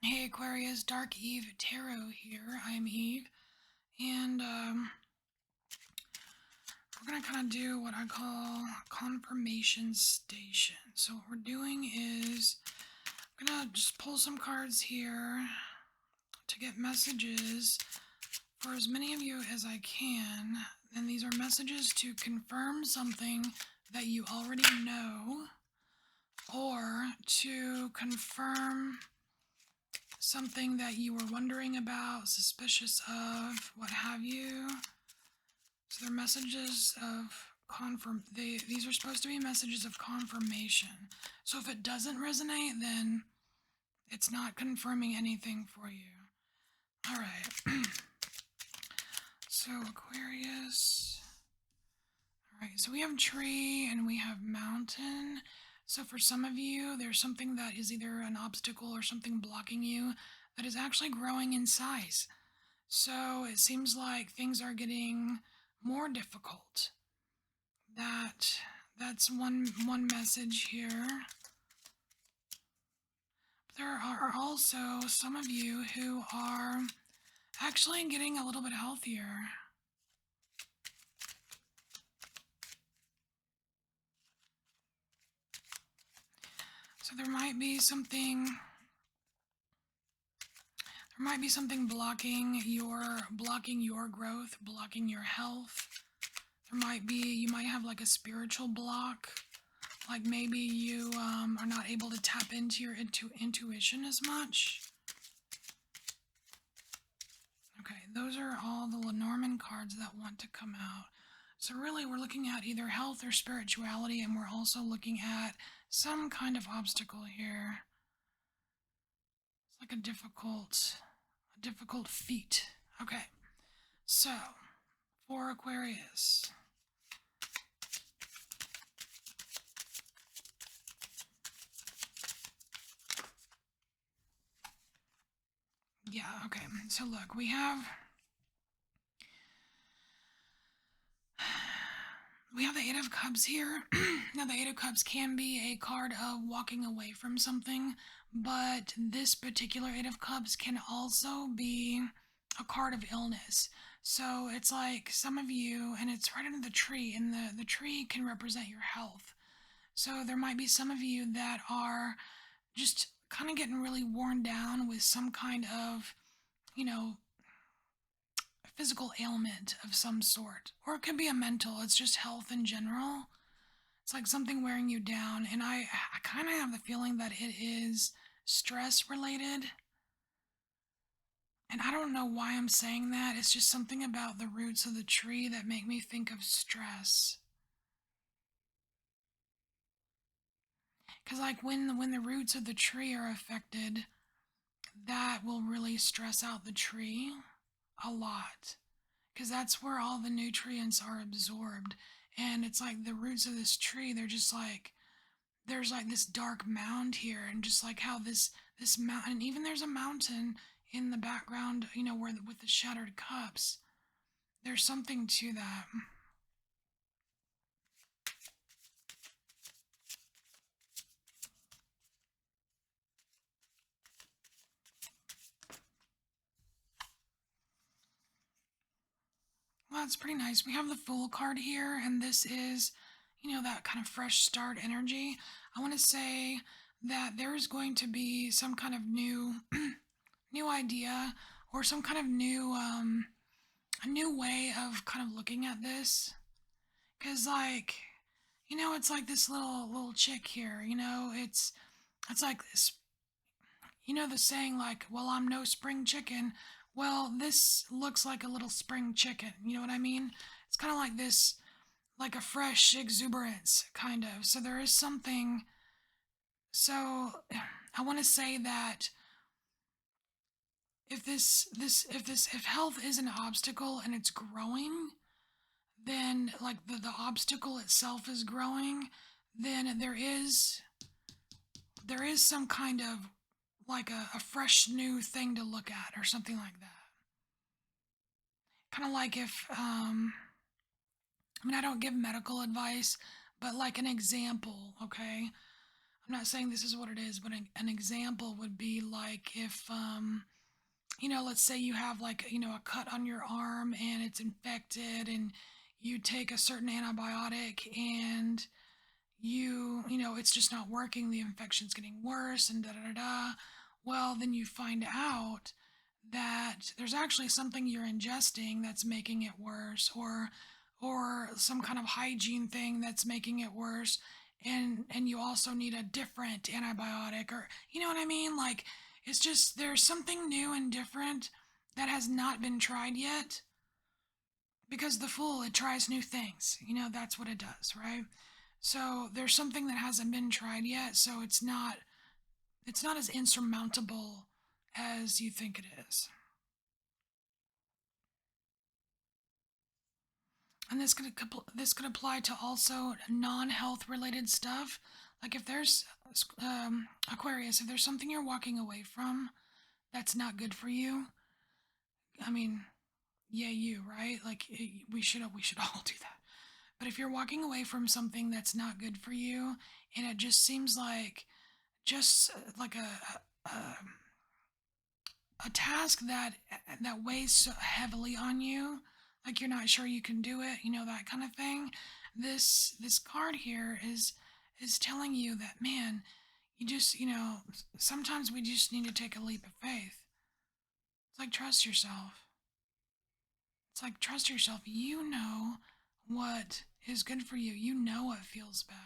Hey Aquarius, Dark Eve Tarot here. I'm Eve, and we're gonna kind of do what I call confirmation station. So what we're doing is I'm gonna just pull some cards here to get messages for as many of you as I can. And these are messages to confirm something that you already know, or to confirm something that you were wondering about, suspicious of, what have you. So they're messages of these are supposed to be messages of confirmation. So if it doesn't resonate, then it's not confirming anything for you. All right. So Aquarius. All right. So we have tree and we have mountain. So for some of you, there's something that is either an obstacle or something blocking you that is actually growing in size. So it seems like things are getting more difficult. That's one message here. There are also some of you who are actually getting a little bit healthier. So there might be something blocking your growth, blocking your health. You might have like a spiritual block. Like maybe you are not able to tap into your intuition as much. Okay, those are all the Lenormand cards that want to come out. So really we're looking at either health or spirituality, and we're also looking at some kind of obstacle here. It's like a difficult feat. Okay, so for Aquarius. Yeah, okay. So look, we have the Eight of Cups here. Now the Eight of Cups can be a card of walking away from something, but this particular Eight of Cups can also be a card of illness. So it's like some of you, and it's right under the tree, and the tree can represent your health. So there might be some of you that are just kind of getting really worn down with some kind of, you know, physical ailment of some sort. Or it could be a mental, it's just health in general. It's like something wearing you down. And I kind of have the feeling that it is stress related. And I don't know why I'm saying that. It's just something about the roots of the tree that make me think of stress. Because like when the roots of the tree are affected, that will really stress out the tree a lot. Because that's where all the nutrients are absorbed. And it's like the roots of this tree, they're just like, there's like this dark mound here, and just like how this mountain, even there's a mountain in the background, where with the shattered cups. There's something to that. Well, that's pretty nice. We have the Fool card here, and this is, that kind of fresh start energy. I want to say that there is going to be some kind of new, new idea, or some kind of new, a new way of kind of looking at this. Cause like, it's like this little chick here. It's like this. The saying like, "Well, I'm no spring chicken." Well, this looks like a little spring chicken. You know what I mean? It's kind of like this, like a fresh exuberance, kind of. So there is something. So I want to say that if health is an obstacle and it's growing, then like the obstacle itself is growing, then there is some kind of like a fresh new thing to look at or something like that. Kind of like if I mean, I don't give medical advice, but like an example, okay? I'm not saying this is what it is, but an example would be like if, let's say you have like, a cut on your arm and it's infected and you take a certain antibiotic and it's just not working, the infection's getting worse and da da da da. Well, then you find out that there's actually something you're ingesting that's making it worse, or some kind of hygiene thing that's making it worse, and you also need a different antibiotic, or you know what I mean? Like, it's just there's something new and different that has not been tried yet, because the fool, it tries new things. That's what it does, right? So there's something that hasn't been tried yet, so it's not as insurmountable as you think it is. And this could apply to also non-health related stuff. Like if there's Aquarius, if there's something you're walking away from that's not good for you, I mean, yeah, you, right? Like we should all do that. But if you're walking away from something that's not good for you, and it just seems like just like a task that weighs so heavily on you, like you're not sure you can do it, that kind of thing. This card here is telling you that, man, you just, sometimes we just need to take a leap of faith. It's like trust yourself. It's like trust yourself. You know what is good for you. You know what feels bad.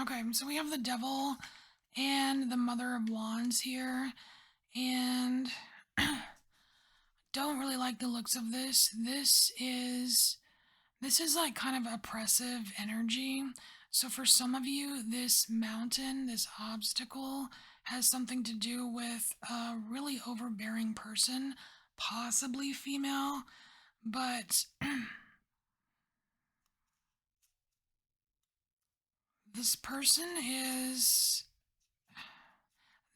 Okay, so we have the devil and the mother of wands here, and don't really like the looks of this. This is like kind of oppressive energy. So for some of you, this mountain, this obstacle, has something to do with a really overbearing person, possibly female, but this person is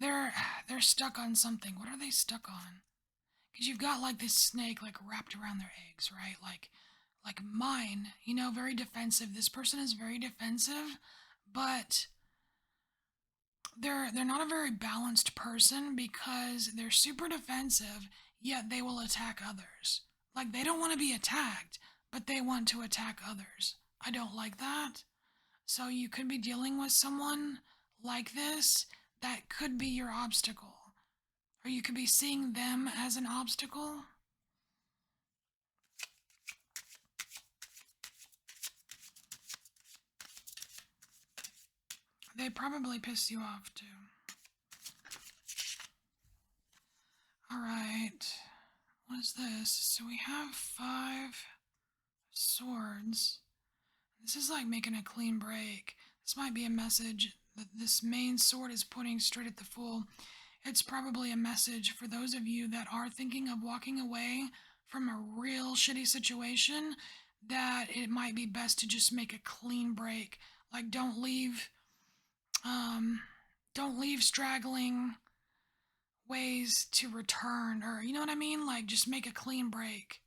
they're they're stuck on something. What are they stuck on? Because you've got like this snake like wrapped around their eggs, right? Like mine, very defensive. This person is very defensive, but they're not a very balanced person because they're super defensive, yet they will attack others. Like they don't want to be attacked, but they want to attack others. I don't like that. So you could be dealing with someone like this that could be your obstacle. Or you could be seeing them as an obstacle. They probably piss you off too. Alright. What is this? So we have 5 swords. This is like making a clean break. This might be a message that this main sword is pointing straight at the Fool. It's probably a message for those of you that are thinking of walking away from a real shitty situation, that it might be best to just make a clean break. Like um don't leave straggling ways to return, or you know what I mean? Like just make a clean break.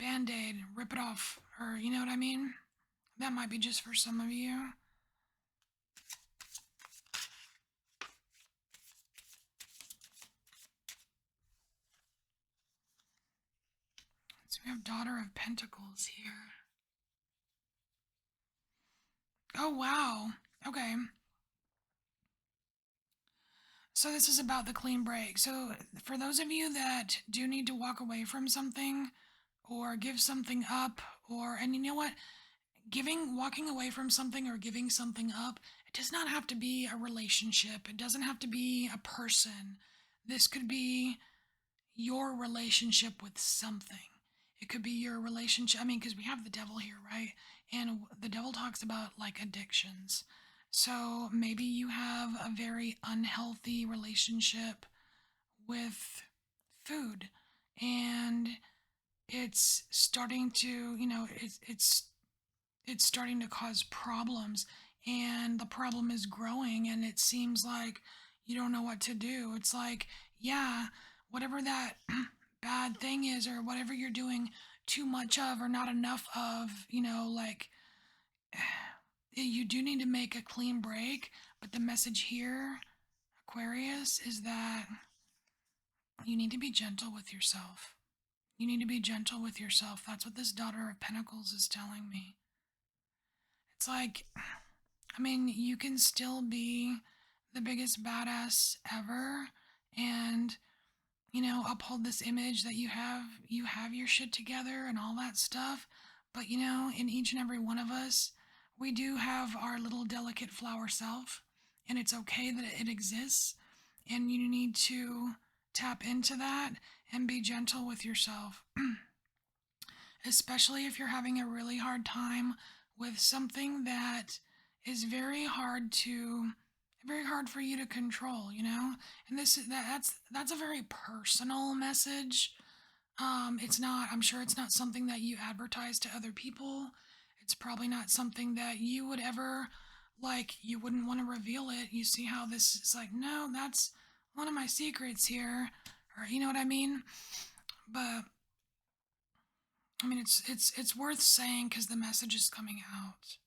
Band-aid, rip it off, or you know what I mean? That might be just for some of you. So we have Daughter of Pentacles here. Oh, wow. Okay. So this is about the clean break. So for those of you that do need to walk away from something or give something up, and you know what? Walking away from something or giving something up, it does not have to be a relationship. It doesn't have to be a person. This could be your relationship with something. It could be your relationship. I mean, because we have the devil here, right? And the devil talks about like addictions. So maybe you have a very unhealthy relationship with food. and it's starting to, it's starting to cause problems, and the problem is growing, and it seems like you don't know what to do. It's like, yeah, whatever that bad thing is, or whatever you're doing too much of or not enough of, like, you do need to make a clean break. But the message here, Aquarius, is that you need to be gentle with yourself. You need to be gentle with yourself. That's what this Daughter of Pentacles is telling me. It's like, I mean, you can still be the biggest badass ever, and, uphold this image that you have your shit together and all that stuff. But, in each and every one of us, we do have our little delicate flower self, and it's okay that it exists. And you need to tap into that and be gentle with yourself, especially if you're having a really hard time with something that is very hard for you to control. And that's a very personal message. It's not, I'm sure it's not something that you advertise to other people. It's probably not something that you would ever, like, you wouldn't want to reveal it. You see how this is like, no, that's one of my secrets here, or you know what I mean? But I mean, it's worth saying because the message is coming out.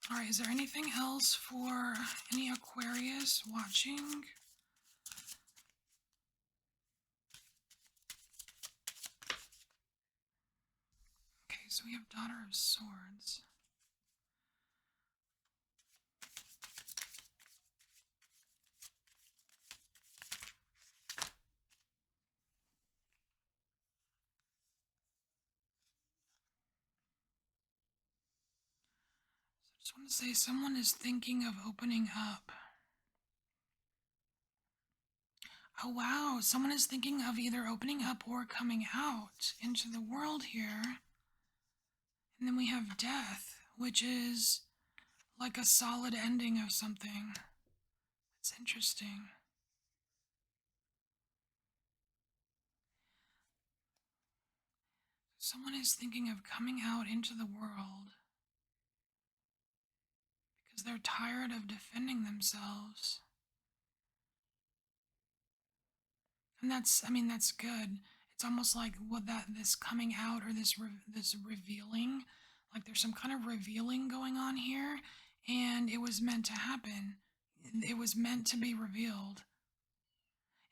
All right, is there anything else for any Aquarius watching? Okay, so we have Daughter of Swords. So I just want to say someone is thinking of opening up. Oh wow, someone is thinking of either opening up or coming out into the world here. And then we have Death, which is like a solid ending of something. It's interesting. Someone is thinking of coming out into the world because they're tired of defending themselves. And that's good. It's almost like this coming out, or this revealing, like there's some kind of revealing going on here, and it was meant to happen. It was meant to be revealed.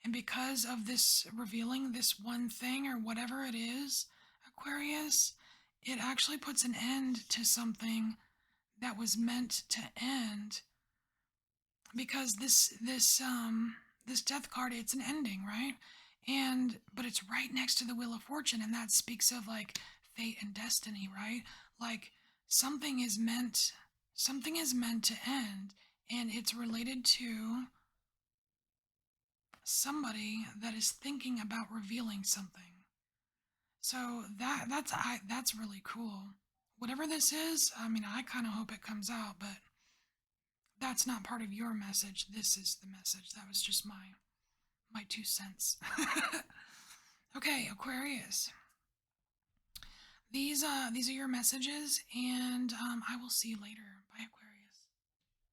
And because of this revealing, this one thing or whatever it is, Aquarius, it actually puts an end to something that was meant to end. Because this death card, it's an ending, right? But it's right next to the Wheel of Fortune, and that speaks of like fate and destiny, right? Like something is meant to end, and it's related to somebody that is thinking about revealing something. So that's really cool. Whatever this is, I mean, I kind of hope it comes out, but that's not part of your message. This is the message. That was just my 2 cents. Okay, Aquarius. These are your messages, and I will see you later.